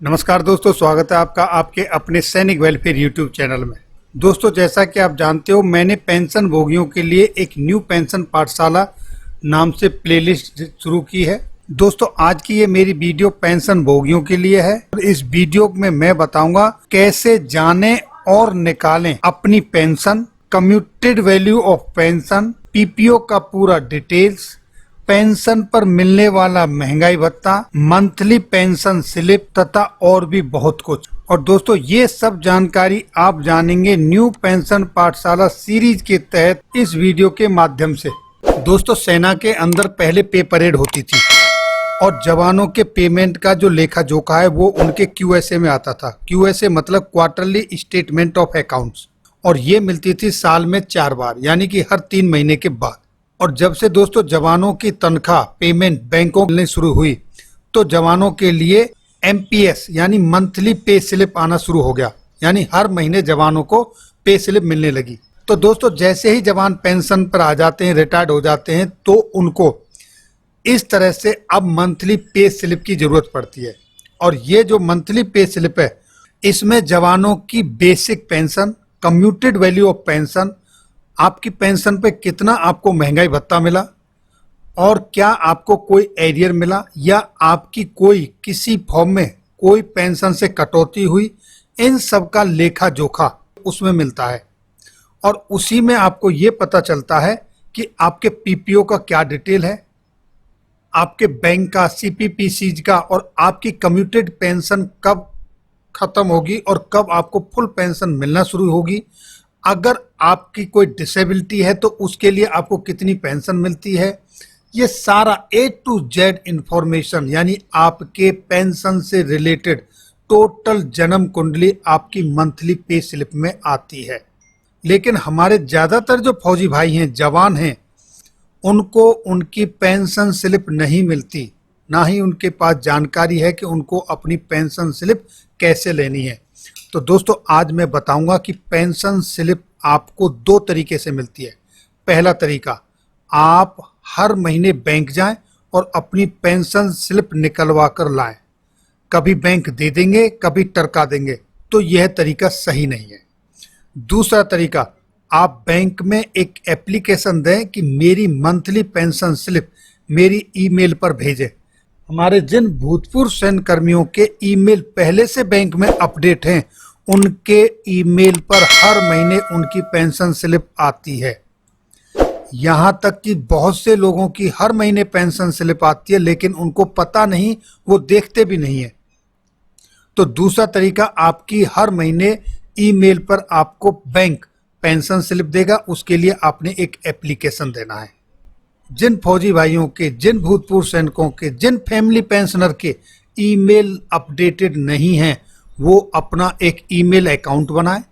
नमस्कार दोस्तों, स्वागत है आपका आपके अपने सैनिक वेलफेयर यूट्यूब चैनल में। दोस्तों, जैसा कि आप जानते हो, मैंने पेंशन भोगियों के लिए एक न्यू पेंशन पाठशाला नाम से प्लेलिस्ट शुरू की है। दोस्तों, आज की ये मेरी वीडियो पेंशन भोगियों के लिए है और इस वीडियो में मैं बताऊंगा कैसे जानें और निकालें अपनी pension, commuted value of pension, PPO का पूरा डिटेल्स, पेंशन पर मिलने वाला महंगाई भत्ता, मंथली पेंशन स्लिप तथा और भी बहुत कुछ। और दोस्तों, ये सब जानकारी आप जानेंगे न्यू पेंशन पाठशाला सीरीज के तहत इस वीडियो के माध्यम से। दोस्तों, सेना के अंदर पहले पे परेड होती थी और जवानों के पेमेंट का जो लेखा जोखा है वो उनके क्यूएसए में आता था। क्यूएसए मतलब क्वार्टरली स्टेटमेंट ऑफ अकाउंट्स, और ये मिलती थी साल में 4 बार, यानी कि हर 3 महीने के बाद। और जब से दोस्तों जवानों की तनख्वाह पेमेंट बैंकों में शुरू हुई तो जवानों के लिए एमपीएस यानी मंथली पे स्लिप आना शुरू हो गया, यानी हर महीने जवानों को पे स्लिप मिलने लगी। तो दोस्तों, जैसे ही जवान पेंशन पर आ जाते हैं, रिटायर्ड हो जाते हैं, तो उनको इस तरह से अब मंथली पे स्लिप की जरूरत पड़ती है। और ये जो मंथली पे स्लिप है, इसमें जवानों की basic pension, commuted value of pension, आपकी पेंशन पे कितना आपको महंगाई भत्ता मिला और क्या आपको कोई एरियर मिला या आपकी कोई किसी फॉर्म में कोई पेंशन से कटौती हुई, इन सब का लेखा जोखा उसमें मिलता है। और उसी में आपको ये पता चलता है कि आपके पीपीओ का क्या डिटेल है, आपके बैंक का, सीपीपीसी का, और आपकी कम्यूटेड पेंशन कब खत्म होगी और कब आपको फुल पेंशन मिलना शुरू होगी। अगर आपकी कोई डिसेबिलिटी है तो उसके लिए आपको कितनी पेंशन मिलती है। ये सारा A to Z इंफॉर्मेशन, यानी आपके पेंशन से रिलेटेड टोटल जन्म कुंडली आपकी मंथली पे स्लिप में आती है। लेकिन हमारे ज़्यादातर जो फौजी भाई हैं, जवान हैं, उनको उनकी पेंशन स्लिप नहीं मिलती, ना ही उनके पास जानकारी है कि उनको अपनी पेंशन स्लिप कैसे लेनी है। तो दोस्तों, आज मैं बताऊंगा कि पेंशन स्लिप आपको 2 तरीके से मिलती है। पहला तरीका, आप हर महीने बैंक जाएं और अपनी पेंशन स्लिप निकलवा कर लाएं। कभी बैंक दे देंगे, कभी टरका देंगे, तो यह तरीका सही नहीं है। दूसरा तरीका, आप बैंक में एक एप्लीकेशन दें कि मेरी मंथली पेंशन स्लिप मेरी ईमेल पर भेजें। हमारे जिन भूतपूर्व सैन्य कर्मियों के ईमेल पहले से बैंक में अपडेट हैं, उनके ईमेल पर हर महीने उनकी पेंशन स्लिप आती है। यहां तक कि बहुत से लोगों की हर महीने पेंशन स्लिप आती है, लेकिन उनको पता नहीं, वो देखते भी नहीं है। तो दूसरा तरीका, आपकी हर महीने ईमेल पर आपको बैंक पेंशन स्लिप देगा, उसके लिए आपने एक एप्लीकेशन देना है। जिन फौजी भाइयों के, जिन भूतपूर्व सैनिकों के, जिन फैमिली पेंशनर के ईमेल अपडेटेड नहीं हैं, वो अपना एक ईमेल अकाउंट बनाएं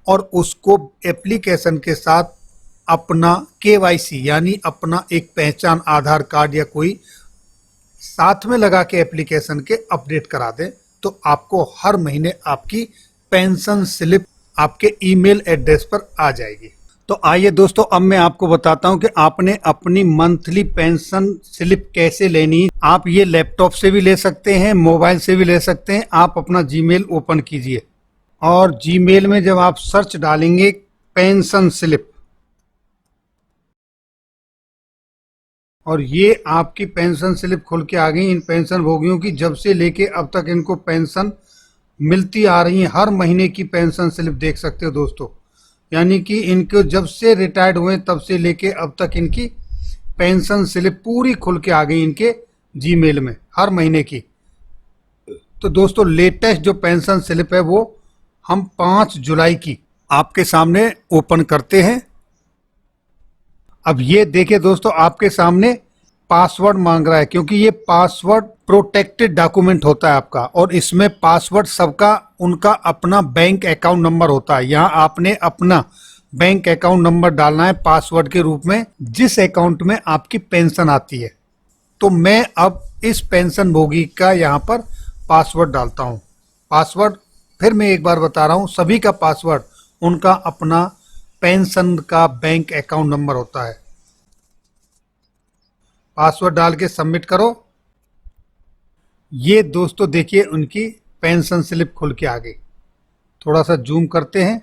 और उसको एप्लीकेशन के साथ अपना केवाईसी यानी अपना एक पहचान आधार कार्ड या कोई साथ में लगा के एप्लीकेशन के अपडेट करा दें, तो आपको हर महीने आपकी पेंशन स्लिप आपके ईमेल एड्रेस पर आ जाएगी। तो आइए दोस्तों, अब मैं आपको बताता हूं कि आपने अपनी मंथली पेंशन स्लिप कैसे लेनी है। आप ये लैपटॉप से भी ले सकते हैं, मोबाइल से भी ले सकते हैं। आप अपना जीमेल ओपन कीजिए और जीमेल में जब आप सर्च डालेंगे पेंशन स्लिप, और ये आपकी पेंशन स्लिप खुल के आ गई। इन पेंशन भोगियों की जब से लेके अब तक इनको पेंशन मिलती आ रही है, हर महीने की पेंशन स्लिप देख सकते हो दोस्तों। यानी कि इनको जब से रिटायर्ड हुए तब से लेके अब तक इनकी पेंशन स्लिप पूरी खुल के आ गई इनके जीमेल में हर महीने की। तो दोस्तों, लेटेस्ट जो पेंशन स्लिप है वो हम 5 जुलाई की आपके सामने ओपन करते हैं। अब ये देखिए दोस्तों, आपके सामने पासवर्ड मांग रहा है, क्योंकि ये पासवर्ड प्रोटेक्टेड डॉक्यूमेंट होता है आपका, और इसमें पासवर्ड सबका उनका अपना बैंक अकाउंट नंबर होता है। यहाँ आपने अपना बैंक अकाउंट नंबर डालना है पासवर्ड के रूप में, जिस अकाउंट में आपकी पेंशन आती है। तो मैं अब इस पेंशन भोगी का यहाँ पर पासवर्ड डालता हूँ। पासवर्ड फिर मैं एक बार बता रहा हूँ, सभी का पासवर्ड उनका अपना पेंशन का बैंक अकाउंट नंबर होता है। पासवर्ड डाल के सबमिट करो। ये दोस्तों देखिए उनकी पेंशन स्लिप खुल के आ गई। थोड़ा सा जूम करते हैं।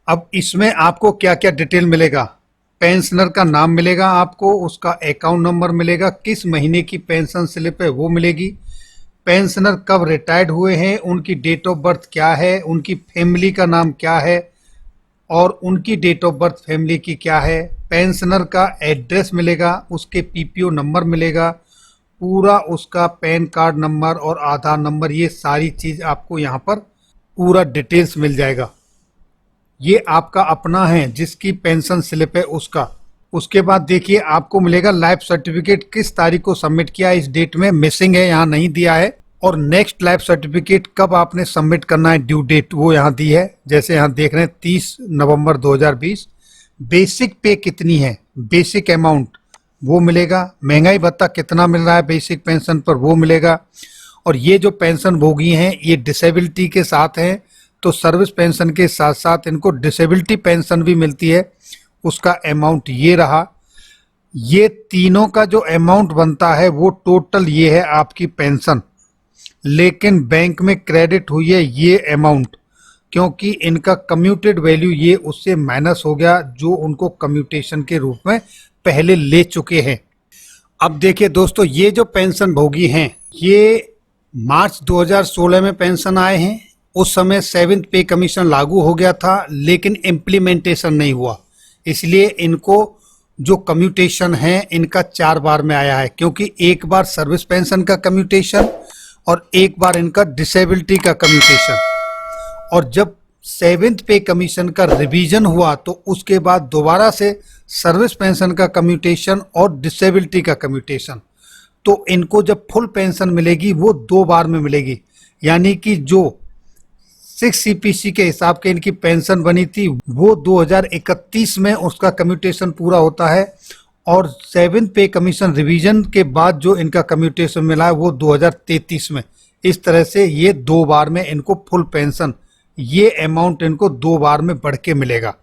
अब इसमें आपको क्या क्या डिटेल मिलेगा। पेंशनर का नाम मिलेगा आपको, उसका अकाउंट नंबर मिलेगा, किस महीने की पेंशन स्लिप है वो मिलेगी, पेंशनर कब रिटायर्ड हुए हैं, उनकी डेट ऑफ बर्थ क्या है, उनकी फैमिली का नाम क्या है और उनकी डेट ऑफ बर्थ फैमिली की क्या है, पेंशनर का एड्रेस मिलेगा, उसके पीपीओ नंबर मिलेगा, पूरा उसका पैन कार्ड नंबर और आधार नंबर, ये सारी चीज़ आपको यहाँ पर पूरा डिटेल्स मिल जाएगा। ये आपका अपना है जिसकी पेंशन स्लिप है उसका। उसके बाद देखिए आपको मिलेगा लाइफ सर्टिफिकेट, किस तारीख को सबमिट किया, इस डेट में मिसिंग है, यहाँ नहीं दिया है। और नेक्स्ट लाइफ सर्टिफिकेट कब आपने सबमिट करना है, ड्यू डेट वो यहाँ दी है। जैसे यहाँ देख रहे हैं 30 नवंबर 2020। बेसिक पे कितनी है, बेसिक अमाउंट वो मिलेगा। महंगाई भत्ता कितना मिल रहा है बेसिक पेंशन पर वो मिलेगा। और ये जो पेंशन भोगी हैं ये डिसेबिलिटी के साथ हैं, तो सर्विस पेंशन के साथ साथ इनको डिसेबिलिटी पेंशन भी मिलती है, उसका अमाउंट ये रहा। ये तीनों का जो अमाउंट बनता है वो टोटल ये है आपकी पेंशन, लेकिन बैंक में क्रेडिट हुई है ये अमाउंट, क्योंकि इनका कम्यूटेड वैल्यू ये उससे माइनस हो गया जो उनको कम्यूटेशन के रूप में पहले ले चुके हैं। अब देखिए दोस्तों, ये जो पेंशन भोगी हैं ये मार्च 2016 में पेंशन आए हैं। उस समय 7th पे कमीशन लागू हो गया था, लेकिन इम्प्लीमेंटेशन नहीं हुआ, इसलिए इनको जो कम्यूटेशन है इनका 4 बार में आया है, क्योंकि एक बार सर्विस पेंशन का कम्यूटेशन और एक बार इनका डिसेबिलिटी का कम्यूटेशन। और जब 7th पे कमीशन का रिवीजन हुआ तो उसके बाद दोबारा से सर्विस पेंशन का कम्यूटेशन और डिसेबिलिटी का कम्यूटेशन। तो इनको जब फुल पेंशन मिलेगी वो 2 बार में मिलेगी, यानी कि जो 6 CPC के हिसाब के इनकी पेंशन बनी थी वो 2031 में उसका कम्यूटेशन पूरा होता है, और 7th पे कमीशन रिवीजन के बाद जो इनका कम्यूटेशन मिला है वो 2033 में। इस तरह से ये 2 बार में इनको फुल पेंशन, ये अमाउंट इनको 2 बार में बढ़ के मिलेगा।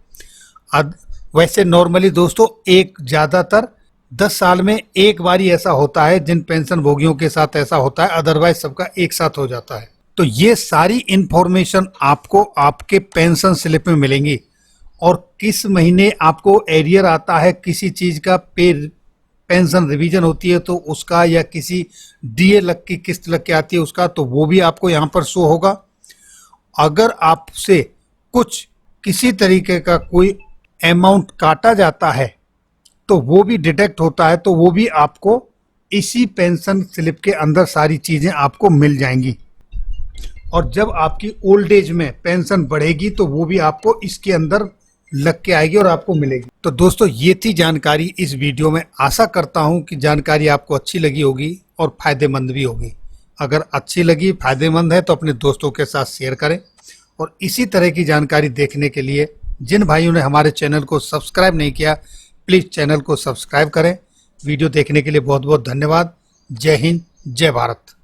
अब वैसे नॉर्मली दोस्तों एक ज़्यादातर 10 साल में एक बार ही ऐसा होता है, जिन पेंशन भोगियों के साथ ऐसा होता है, अदरवाइज सबका एक साथ हो जाता है। तो ये सारी इंफॉर्मेशन आपको आपके पेंशन स्लिप में मिलेंगी, और किस महीने आपको एरियर आता है किसी चीज़ का, पेंशन रिवीजन होती है तो उसका, या किसी डीए लग की किस्त लग के आती है उसका, तो वो भी आपको यहाँ पर शो होगा। अगर आपसे कुछ किसी तरीके का कोई अमाउंट काटा जाता है तो वो भी डिटेक्ट होता है, तो वो भी आपको इसी पेंशन स्लिप के अंदर सारी चीज़ें आपको मिल जाएंगी। और जब आपकी ओल्ड एज में पेंशन बढ़ेगी तो वो भी आपको इसके अंदर लग के आएगी और आपको मिलेगी। तो दोस्तों ये थी जानकारी इस वीडियो में। आशा करता हूँ कि जानकारी आपको अच्छी लगी होगी और फायदेमंद भी होगी। अगर अच्छी लगी, फायदेमंद है तो अपने दोस्तों के साथ शेयर करें। और इसी तरह की जानकारी देखने के लिए जिन भाइयों ने हमारे चैनल को सब्सक्राइब नहीं किया, प्लीज़ चैनल को सब्सक्राइब करें। वीडियो देखने के लिए बहुत बहुत धन्यवाद। जय हिंद, जय भारत।